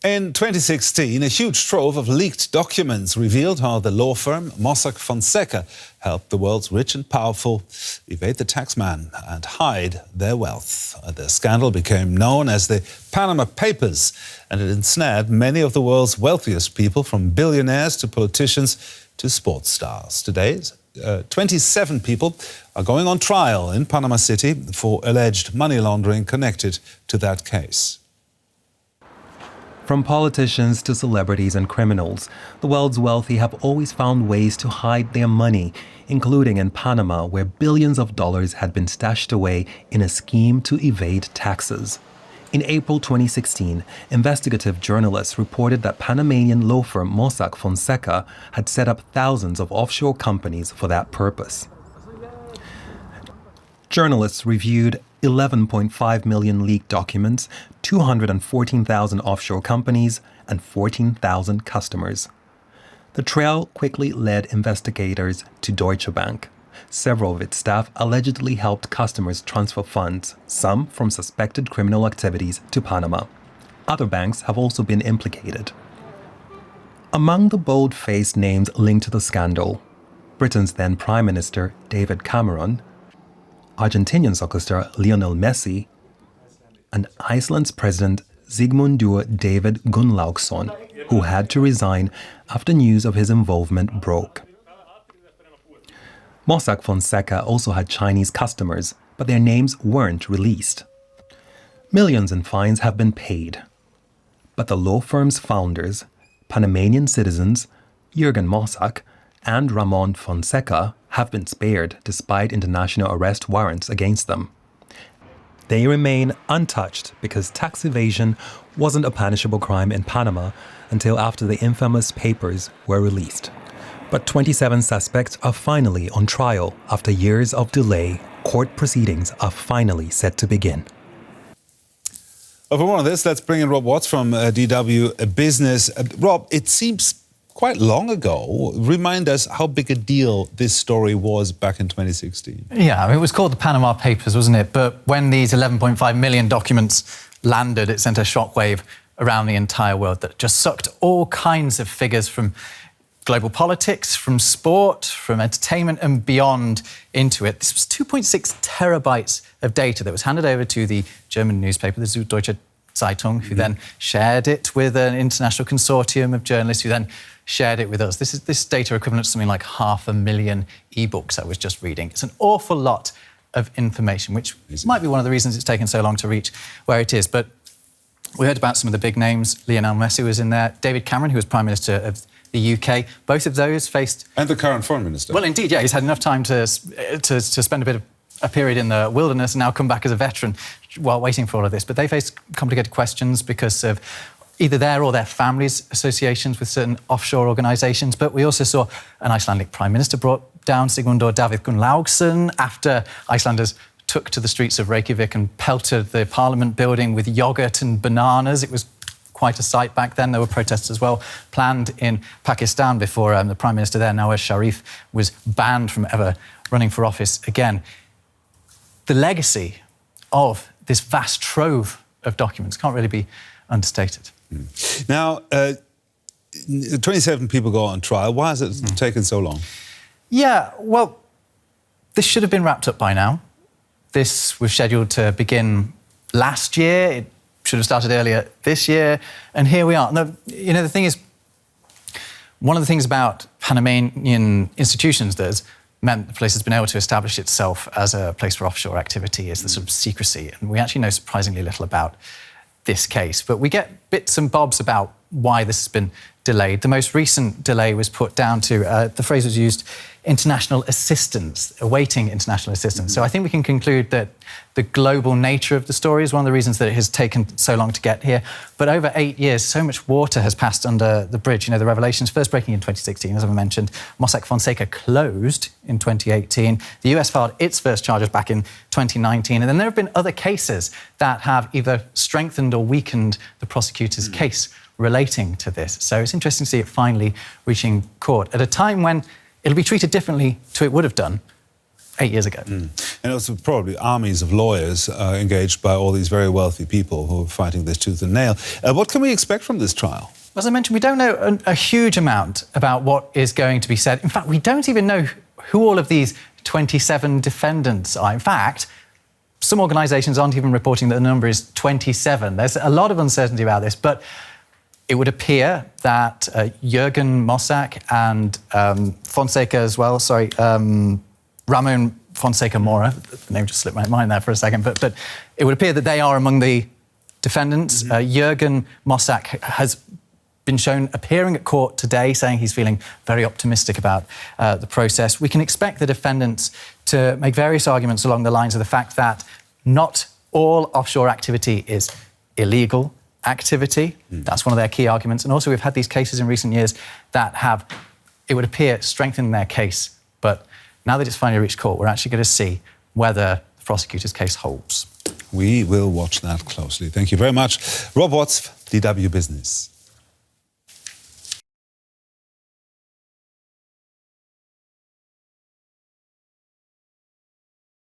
In 2016, a huge trove of leaked documents revealed how the law firm Mossack Fonseca helped the world's rich and powerful evade the taxman and hide their wealth. The scandal became known as the Panama Papers, and it ensnared many of the world's wealthiest people, from billionaires to politicians to sports stars. Today, 27 people are going on trial in Panama City for alleged money laundering connected to that case. From politicians to celebrities and criminals, the world's wealthy have always found ways to hide their money, including in Panama, where billions of dollars had been stashed away in a scheme to evade taxes. In April 2016, investigative journalists reported that Panamanian law firm Mossack Fonseca had set up thousands of offshore companies for that purpose. Journalists reviewed 11.5 million leaked documents, 214,000 offshore companies, and 14,000 customers. The trail quickly led investigators to Deutsche Bank. Several of its staff allegedly helped customers transfer funds, some from suspected criminal activities, to Panama. Other banks have also been implicated. Among the bold-faced names linked to the scandal, Britain's then Prime Minister David Cameron, Argentinian soccer star Lionel Messi, and Iceland's President Sigmundur David Gunnlaugsson, who had to resign after news of his involvement broke. Mossack Fonseca also had Chinese customers, but their names weren't released. Millions in fines have been paid. But the law firm's founders, Panamanian citizens Jürgen Mossack and Ramon Fonseca, have been spared despite international arrest warrants against them. They remain untouched because tax evasion wasn't a punishable crime in Panama until after the infamous papers were released. But 27 suspects are finally on trial. After years of delay, court proceedings are finally set to begin. Well, for more on this, let's bring in Rob Watts from DW Business. Rob, it seems quite long ago. Remind us how big a deal this story was back in 2016. Yeah, I mean, it was called the Panama Papers, wasn't it? But when these 11.5 million documents landed, it sent a shockwave around the entire world that just sucked all kinds of figures from global politics, from sport, from entertainment and beyond into it. This was 2.6 terabytes of data that was handed over to the German newspaper, the Süddeutsche Zeitung, who then shared it with an international consortium of journalists who then shared it with us. This data equivalent to something like 500,000 ebooks I was just reading. It's an awful lot of information, which might be one of the reasons it's taken so long to reach where it is. But we heard about some of the big names. Lionel Messi was in there. David Cameron, who was Prime Minister of the UK. Both of those faced... And the current Foreign Minister. Well, indeed, yeah. He's had enough time to spend a bit of a period in the wilderness and now come back as a veteran while waiting for all of this. But they faced complicated questions because of either their or their families' associations with certain offshore organisations. But we also saw an Icelandic Prime Minister brought down, Sigmundur David Gunnlaugsson, after Icelanders took to the streets of Reykjavik and pelted the Parliament building with yoghurt and bananas. It was quite a sight back then. There were protests as well planned in Pakistan before the Prime Minister there, Nawaz Sharif, was banned from ever running for office again. The legacy of this vast trove of documents can't really be understated. Now, 27 people go on trial. Why has it taken so long? Yeah, well, this should have been wrapped up by now. This was scheduled to begin last year. It should have started earlier this year. And here we are. Now, you know, the thing is, one of the things about Panamanian institutions that has meant the place has been able to establish itself as a place for offshore activity is the sort of secrecy. And we actually know surprisingly little about this case. But we get bits and bobs about why this has been delayed. The most recent delay was put down to, the phrase was used, international assistance, awaiting international assistance. So I think we can conclude that the global nature of the story is one of the reasons that it has taken so long to get here. But over 8 years, so much water has passed under the bridge. You know, the revelations first breaking in 2016, as I mentioned. Mossack Fonseca closed in 2018. The US filed its first charges back in 2019. And then there have been other cases that have either strengthened or weakened the prosecutor's case relating to this. So it's interesting to see it finally reaching court at a time when it'll be treated differently to it would have done 8 years ago. And also probably armies of lawyers engaged by all these very wealthy people who are fighting this tooth and nail. What can we expect from this trial? As I mentioned, we don't know a huge amount about what is going to be said. In fact, we don't even know who all of these 27 defendants are. In fact, some organisations aren't even reporting that the number is 27. There's a lot of uncertainty about this, but it would appear that Jürgen Mossack and Fonseca as well, Ramon Fonseca Mora, the name just slipped my mind there for a second, but it would appear that they are among the defendants. Jürgen Mossack has been shown appearing at court today, saying he's feeling very optimistic about the process. We can expect the defendants to make various arguments along the lines of the fact that not all offshore activity is illegal activity. That's one of their key arguments. And also we've had these cases in recent years that have, it would appear, strengthened their case. But now that it's finally reached court, we're actually going to see whether the prosecutor's case holds. We will watch that closely. Thank you very much. Rob Watts, DW Business.